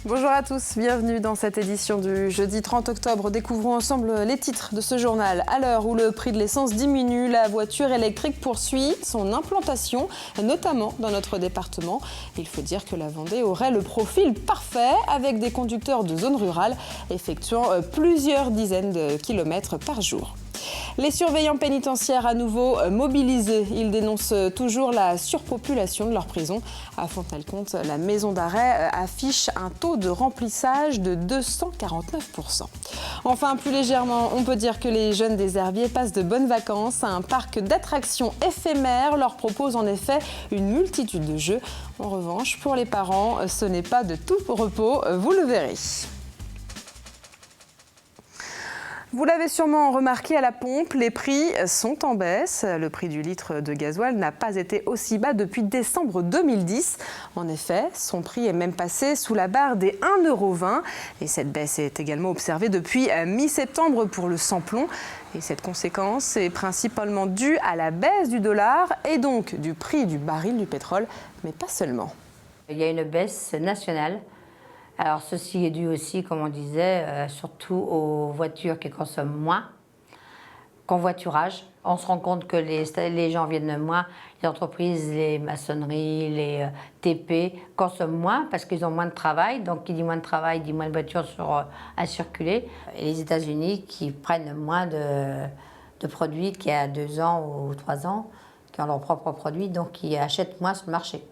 Bonjour à tous, bienvenue dans cette édition du jeudi 30 octobre. Découvrons ensemble les titres de ce journal. À l'heure où le prix de l'essence diminue, la voiture électrique poursuit son implantation, notamment dans notre département. Il faut dire que la Vendée aurait le profil parfait avec des conducteurs de zones rurales effectuant plusieurs dizaines de kilomètres par jour. Les surveillants pénitentiaires à nouveau mobilisés. Ils dénoncent toujours la surpopulation de leur prison. À Fontenay-le-Comte, la maison d'arrêt affiche un taux de remplissage de 249%. Enfin, plus légèrement, on peut dire que les jeunes des Herbiers passent de bonnes vacances. Un parc d'attractions éphémères leur propose en effet une multitude de jeux. En revanche, pour les parents, ce n'est pas de tout repos, vous le verrez. Vous l'avez sûrement remarqué à la pompe, les prix sont en baisse. Le prix du litre de gasoil n'a pas été aussi bas depuis décembre 2010. En effet, son prix est même passé sous la barre des 1,20 €. Et cette baisse est également observée depuis mi-septembre pour le samplon. Et cette conséquence est principalement due à la baisse du dollar et donc du prix du baril du pétrole, mais pas seulement. Il y a une baisse nationale. Alors ceci est dû aussi, comme on disait, surtout aux voitures qui consomment moins, convoiturage. On se rend compte que les gens viennent moins, les entreprises, les maçonneries, les TP consomment moins parce qu'ils ont moins de travail. Donc qui dit moins de travail, dit moins de voitures à circuler. Et les États-Unis qui prennent moins de produits qu'il y a 2 ans ou 3 ans, qui ont leurs propres produits, donc qui achètent moins sur le marché.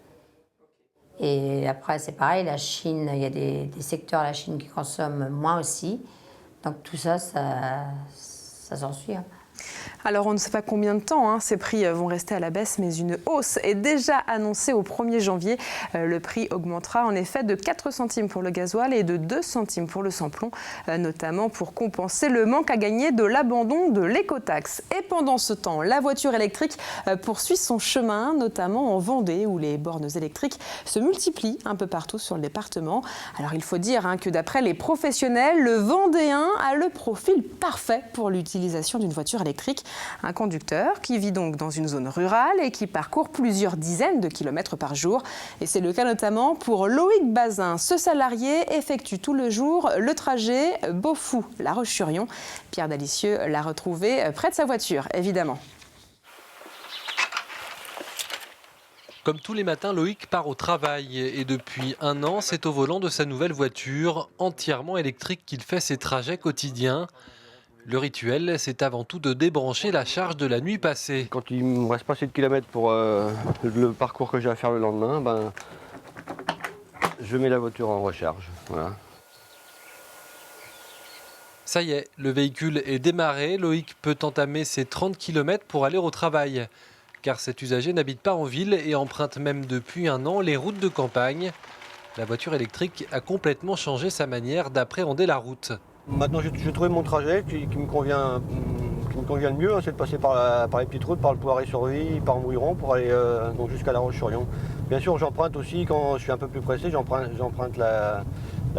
Et après, c'est pareil, la Chine, il y a des secteurs, la Chine qui consomment moins aussi. Donc tout ça, ça s'ensuit. Alors on ne sait pas combien de temps ces prix vont rester à la baisse, mais une hausse est déjà annoncée au 1er janvier. Le prix augmentera en effet de 4 centimes pour le gasoil et de 2 centimes pour le samplon, notamment pour compenser le manque à gagner de l'abandon de l'écotaxe. Et pendant ce temps, la voiture électrique poursuit son chemin, notamment en Vendée, où les bornes électriques se multiplient un peu partout sur le département. Alors il faut dire que d'après les professionnels, le Vendéen a le profil parfait pour l'utilisation d'une voiture électrique. Un conducteur qui vit donc dans une zone rurale et qui parcourt plusieurs dizaines de kilomètres par jour. Et c'est le cas notamment pour Loïc Bazin. Ce salarié effectue tout le jour le trajet Beaufou-La Roche-sur-Yon. Pierre Dalicieux l'a retrouvé près de sa voiture, évidemment. Comme tous les matins, Loïc part au travail et depuis 1 an, c'est au volant de sa nouvelle voiture entièrement électrique qu'il fait ses trajets quotidiens. Le rituel, c'est avant tout de débrancher la charge de la nuit passée. Quand il me reste pas assez de kilomètres pour le parcours que j'ai à faire le lendemain, je mets la voiture en recharge. Voilà. Ça y est, le véhicule est démarré. Loïc peut entamer ses 30 km pour aller au travail. Car cet usager n'habite pas en ville et emprunte même depuis 1 an les routes de campagne. La voiture électrique a complètement changé sa manière d'appréhender la route. Maintenant, j'ai trouvé mon trajet qui me convient le mieux, c'est de passer par les petites routes, par le Poiré-sur-Vie, par Mouilleron pour aller donc jusqu'à La Roche-sur-Yon. Bien sûr, j'emprunte aussi, quand je suis un peu plus pressé, j'emprunte la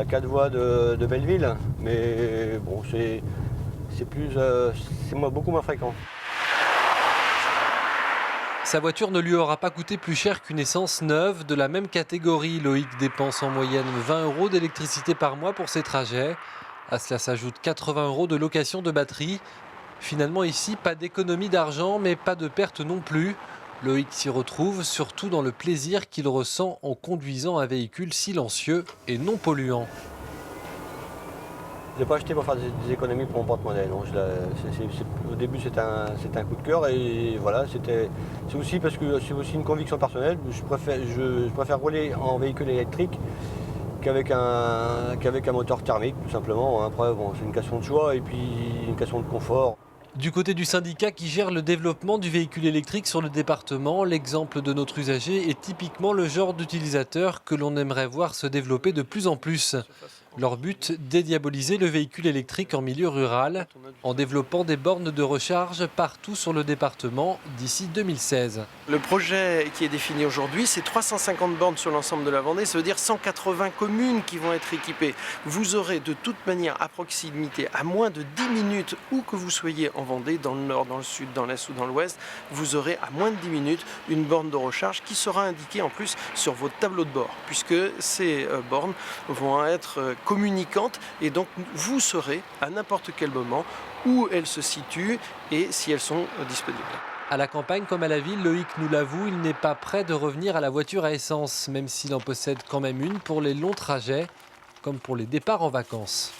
4 voies de Belleville, mais bon, c'est beaucoup moins fréquent. Sa voiture ne lui aura pas coûté plus cher qu'une essence neuve de la même catégorie. Loïc dépense en moyenne 20 € d'électricité par mois pour ses trajets. À cela s'ajoute 80 € de location de batterie. Finalement ici, pas d'économie d'argent, mais pas de perte non plus. Loïc s'y retrouve surtout dans le plaisir qu'il ressent en conduisant un véhicule silencieux et non polluant. Je ne l'ai pas acheté pour faire des économies pour mon porte-monnaie. Au début, c'était un coup de cœur et voilà, c'est aussi parce que c'est aussi une conviction personnelle. Je préfère rouler en véhicule électrique qu'avec un moteur thermique, tout simplement. Après, bon, c'est une question de choix et puis une question de confort. Du côté du syndicat qui gère le développement du véhicule électrique sur le département, l'exemple de notre usager est typiquement le genre d'utilisateur que l'on aimerait voir se développer de plus en plus. Leur but, dédiaboliser le véhicule électrique en milieu rural en développant des bornes de recharge partout sur le département d'ici 2016. Le projet qui est défini aujourd'hui, c'est 350 bornes sur l'ensemble de la Vendée, ça veut dire 180 communes qui vont être équipées. Vous aurez de toute manière à proximité, à moins de 10 minutes, où que vous soyez en Vendée, dans le nord, dans le sud, dans l'est ou dans l'ouest, vous aurez à moins de 10 minutes une borne de recharge qui sera indiquée en plus sur votre tableau de bord, puisque ces bornes vont être communicantes et donc vous saurez à n'importe quel moment où elles se situent et si elles sont disponibles. À la campagne comme à la ville, Loïc nous l'avoue, il n'est pas prêt de revenir à la voiture à essence, même s'il en possède quand même une pour les longs trajets, comme pour les départs en vacances.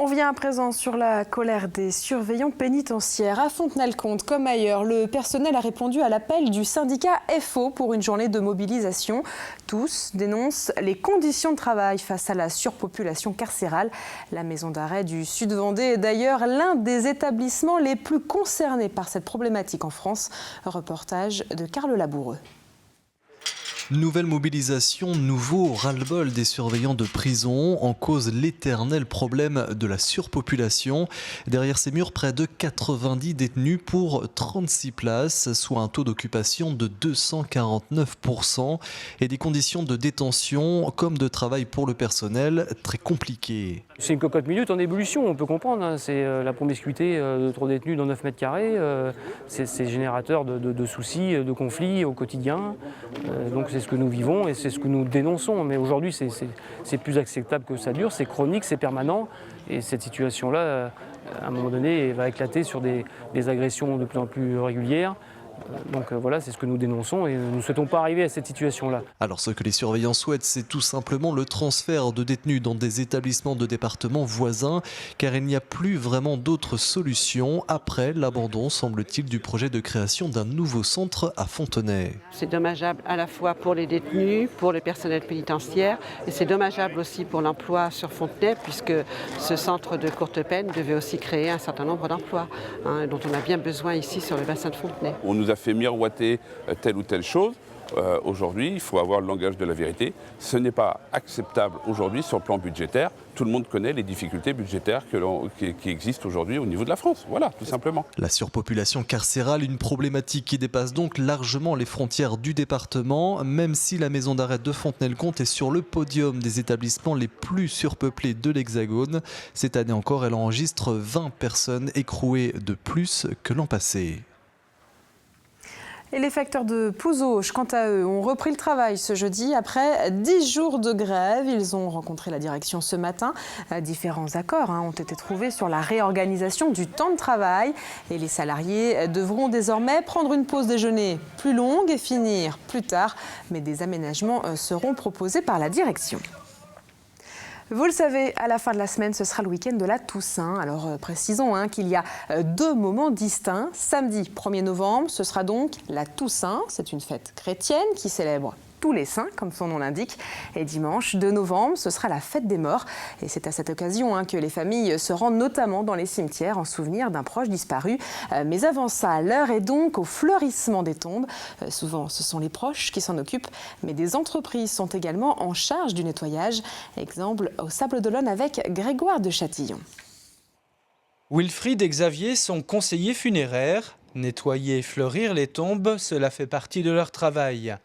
On vient à présent sur la colère des surveillants pénitentiaires. À Fontenay-le-Comte, comme ailleurs, le personnel a répondu à l'appel du syndicat FO pour une journée de mobilisation. Tous dénoncent les conditions de travail face à la surpopulation carcérale. La maison d'arrêt du Sud-Vendée est d'ailleurs l'un des établissements les plus concernés par cette problématique en France. Reportage de Carl Laboureux. Nouvelle mobilisation, nouveau ras-le-bol des surveillants de prison, en cause l'éternel problème de la surpopulation. Derrière ces murs, près de 90 détenus pour 36 places, soit un taux d'occupation de 249% et des conditions de détention comme de travail pour le personnel très compliquées. C'est une cocotte minute en ébullition, on peut comprendre. C'est la promiscuité de trop détenus dans 9 mètres carrés. C'est générateur de soucis, de conflits au quotidien. Donc c'est ce que nous vivons et c'est ce que nous dénonçons. Mais aujourd'hui, c'est plus acceptable que ça dure, c'est chronique, c'est permanent. Et cette situation-là, à un moment donné, va éclater sur des agressions de plus en plus régulières. Donc voilà, c'est ce que nous dénonçons et nous ne souhaitons pas arriver à cette situation-là. Alors ce que les surveillants souhaitent, c'est tout simplement le transfert de détenus dans des établissements de départements voisins, car il n'y a plus vraiment d'autres solutions après l'abandon, semble-t-il, du projet de création d'un nouveau centre à Fontenay. C'est dommageable à la fois pour les détenus, pour le personnel pénitentiaire, et c'est dommageable aussi pour l'emploi sur Fontenay, puisque ce centre de courte peine devait aussi créer un certain nombre d'emplois, dont on a bien besoin ici sur le bassin de Fontenay. On nous a fait miroiter telle ou telle chose. Aujourd'hui, il faut avoir le langage de la vérité. Ce n'est pas acceptable aujourd'hui sur le plan budgétaire. Tout le monde connaît les difficultés budgétaires qui existent aujourd'hui au niveau de la France. Voilà, tout simplement. La surpopulation carcérale, une problématique qui dépasse donc largement les frontières du département, même si la maison d'arrêt de Fontenay-le-Comte est sur le podium des établissements les plus surpeuplés de l'Hexagone. Cette année encore, elle enregistre 20 personnes écrouées de plus que l'an passé. Et les facteurs de Pouzauges, quant à eux, ont repris le travail ce jeudi. Après 10 jours de grève, ils ont rencontré la direction ce matin. Différents accords ont été trouvés sur la réorganisation du temps de travail. Et les salariés devront désormais prendre une pause déjeuner plus longue et finir plus tard. Mais des aménagements seront proposés par la direction. Vous le savez, à la fin de la semaine, ce sera le week-end de la Toussaint. Alors précisons qu'il y a 2 moments distincts. Samedi 1er novembre, ce sera donc la Toussaint. C'est une fête chrétienne qui célèbre tous les saints, comme son nom l'indique. Et dimanche 2 novembre, ce sera la fête des morts. Et c'est à cette occasion que les familles se rendent notamment dans les cimetières en souvenir d'un proche disparu. Mais avant ça, l'heure est donc au fleurissement des tombes. Souvent, ce sont les proches qui s'en occupent, mais des entreprises sont également en charge du nettoyage. Exemple au Sables-d'Olonne avec Grégoire de Châtillon. Wilfried et Xavier sont conseillers funéraires. Nettoyer et fleurir les tombes, cela fait partie de leur travail.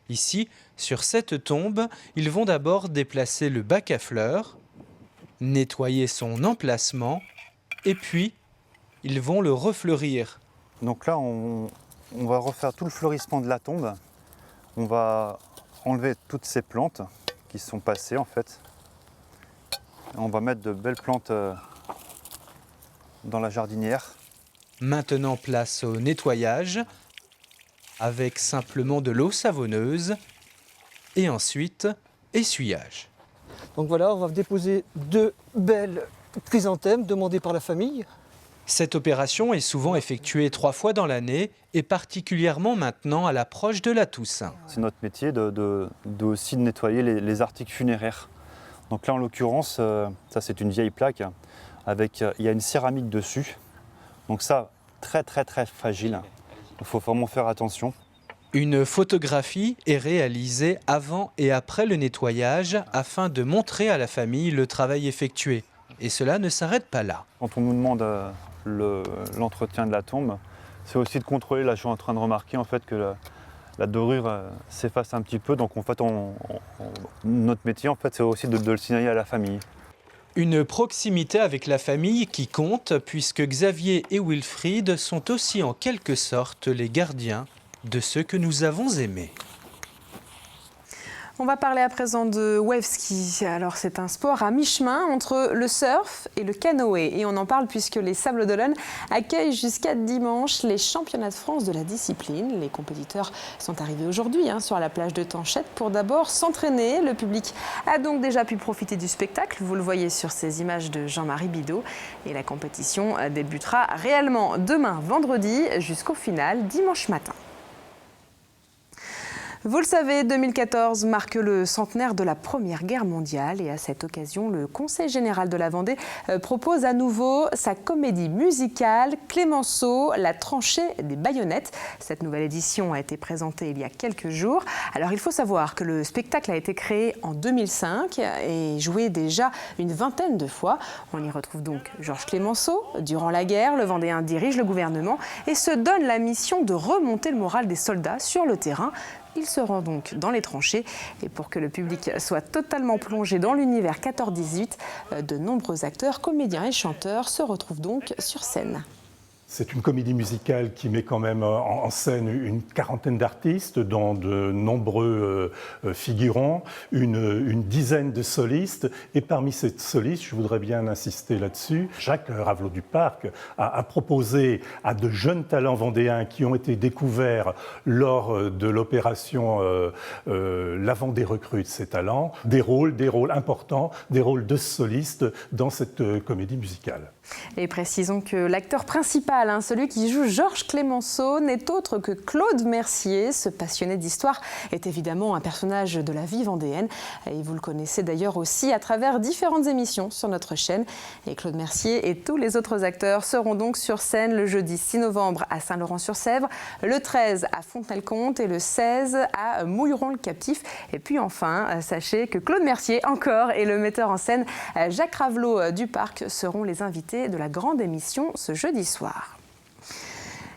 Ici, sur cette tombe, ils vont d'abord déplacer le bac à fleurs, nettoyer son emplacement, et puis ils vont le refleurir. Donc là, on va refaire tout le fleurissement de la tombe. On va enlever toutes ces plantes qui sont passées en fait. On va mettre de belles plantes dans la jardinière. Maintenant, place au nettoyage, avec simplement de l'eau savonneuse et ensuite essuyage. Donc voilà, on va déposer 2 belles chrysanthèmes demandées par la famille. Cette opération est souvent effectuée 3 fois dans l'année et particulièrement maintenant à l'approche de la Toussaint. C'est notre métier aussi de nettoyer les articles funéraires. Donc là en l'occurrence, ça c'est une vieille plaque avec, il y a une céramique dessus. Donc ça, très fragile. Il faut vraiment faire attention. Une photographie est réalisée avant et après le nettoyage afin de montrer à la famille le travail effectué. Et cela ne s'arrête pas là. Quand on nous demande l'entretien de la tombe, c'est aussi de contrôler. Là, je suis en train de remarquer en fait que la dorure s'efface un petit peu. Donc en fait, notre métier, en fait, c'est aussi de le signaler à la famille. Une proximité avec la famille qui compte puisque Xavier et Wilfried sont aussi en quelque sorte les gardiens de ceux que nous avons aimés. On va parler à présent de wave ski. Alors c'est un sport à mi-chemin entre le surf et le canoë. Et on en parle puisque les Sables d'Olonne accueillent jusqu'à dimanche les championnats de France de la discipline. Les compétiteurs sont arrivés aujourd'hui sur la plage de Tanchette pour d'abord s'entraîner. Le public a donc déjà pu profiter du spectacle. Vous le voyez sur ces images de Jean-Marie Bidot. Et la compétition débutera réellement demain vendredi jusqu'au final dimanche matin. Vous le savez, 2014 marque le centenaire de la Première Guerre mondiale et à cette occasion, le Conseil général de la Vendée propose à nouveau sa comédie musicale Clémenceau, la tranchée des baïonnettes. Cette nouvelle édition a été présentée il y a quelques jours. Alors il faut savoir que le spectacle a été créé en 2005 et joué déjà une vingtaine de fois. On y retrouve donc Georges Clémenceau. Durant la guerre, le Vendéen dirige le gouvernement et se donne la mission de remonter le moral des soldats sur le terrain. Il se rend donc dans les tranchées et pour que le public soit totalement plongé dans l'univers 14-18, de nombreux acteurs, comédiens et chanteurs se retrouvent donc sur scène. C'est une comédie musicale qui met quand même en scène une quarantaine d'artistes, dont de nombreux figurants, une dizaine de solistes. Et parmi ces solistes, je voudrais bien insister là-dessus, Jacques Ravelot-du-Parc a proposé à de jeunes talents vendéens qui ont été découverts lors de l'opération La Vendée recrute ses talents, des rôles importants, des rôles de solistes dans cette comédie musicale. Et précisons que l'acteur principal, celui qui joue Georges Clémenceau, n'est autre que Claude Mercier. Ce passionné d'histoire est évidemment un personnage de la vie vendéenne. Et vous le connaissez d'ailleurs aussi à travers différentes émissions sur notre chaîne. Et Claude Mercier et tous les autres acteurs seront donc sur scène le jeudi 6 novembre à Saint-Laurent-sur-Sèvre, le 13 à Fontenay-le-Comte et le 16 à Mouilleron-le-Captif. Et puis enfin, sachez que Claude Mercier encore et le metteur en scène Jacques Ravelot-du-Parc seront les invités de la grande émission ce jeudi soir.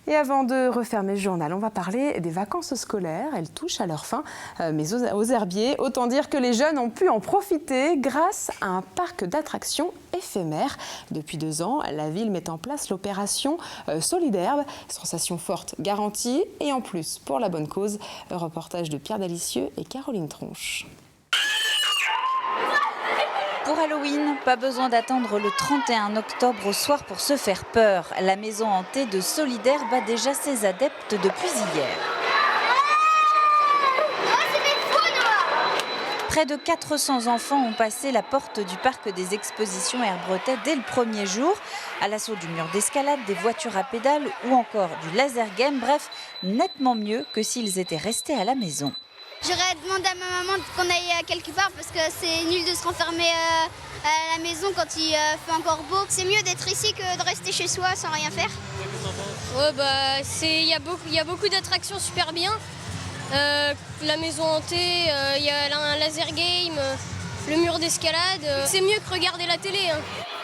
Et avant de refermer ce journal, on va parler des vacances scolaires. Elles touchent à leur fin, mais aux herbiers, autant dire que les jeunes ont pu en profiter grâce à un parc d'attractions éphémère. Depuis 2 ans, la ville met en place l'opération Soliderbe. Sensation forte garantie et en plus pour la bonne cause. Reportage de Pierre Dalicieux et Caroline Tronche. Pour Halloween, pas besoin d'attendre le 31 octobre au soir pour se faire peur. La maison hantée de Soliderbe a déjà ses adeptes depuis hier. Près de 400 enfants ont passé la porte du parc des expositions Herbretet dès le premier jour, à l'assaut du mur d'escalade, des voitures à pédales ou encore du laser game. Bref, nettement mieux que s'ils étaient restés à la maison. J'aurais demandé à ma maman qu'on aille quelque part parce que c'est nul de se renfermer à la maison quand il fait encore beau. C'est mieux d'être ici que de rester chez soi sans rien faire. Ouais, il y a beaucoup d'attractions super bien. La maison hantée, il y a un laser game, le mur d'escalade. C'est mieux que regarder la télé.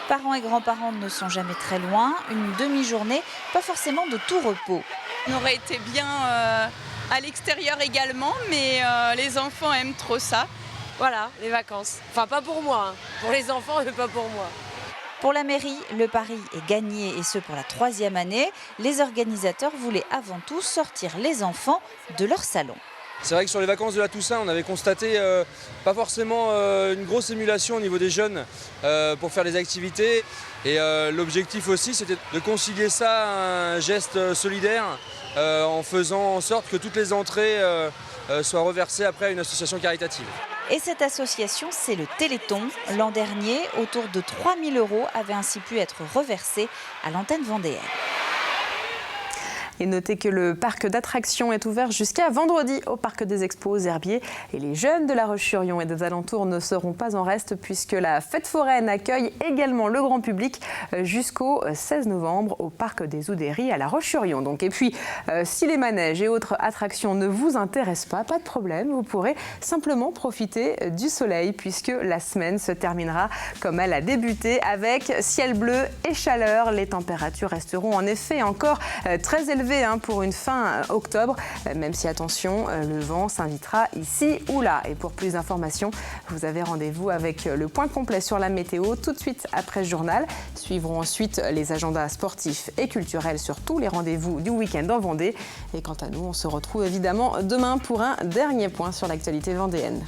Parents et grands-parents ne sont jamais très loin. Une demi-journée, pas forcément de tout repos. On aurait été bien à l'extérieur également, mais les enfants aiment trop ça. Voilà, les vacances. Enfin, pas pour moi, pour les enfants, mais pas pour moi. Pour la mairie, le pari est gagné et ce pour la 3e année. Les organisateurs voulaient avant tout sortir les enfants de leur salon. C'est vrai que sur les vacances de la Toussaint, on avait constaté pas forcément une grosse émulation au niveau des jeunes pour faire des activités. Et l'objectif aussi, c'était de concilier ça à un geste solidaire en faisant en sorte que toutes les entrées soient reversées après à une association caritative. Et cette association, c'est le Téléthon. L'an dernier, autour de 3 000 € avaient ainsi pu être reversés à l'antenne vendéenne. Et notez que le parc d'attractions est ouvert jusqu'à vendredi au parc des Expos aux Herbiers. Et les jeunes de La Roche-sur-Yon et des alentours ne seront pas en reste puisque la fête foraine accueille également le grand public jusqu'au 16 novembre au parc des Oudéries à La Roche-sur-Yon. Donc, et puis, si les manèges et autres attractions ne vous intéressent pas de problème, vous pourrez simplement profiter du soleil puisque la semaine se terminera comme elle a débuté avec ciel bleu et chaleur. Les températures resteront en effet encore très élevées pour une fin octobre, même si attention, le vent s'invitera ici ou là. Et pour plus d'informations, vous avez rendez-vous avec le point complet sur la météo tout de suite après ce journal. Suivront ensuite les agendas sportifs et culturels sur tous les rendez-vous du week-end en Vendée. Et quant à nous, on se retrouve évidemment demain pour un dernier point sur l'actualité vendéenne.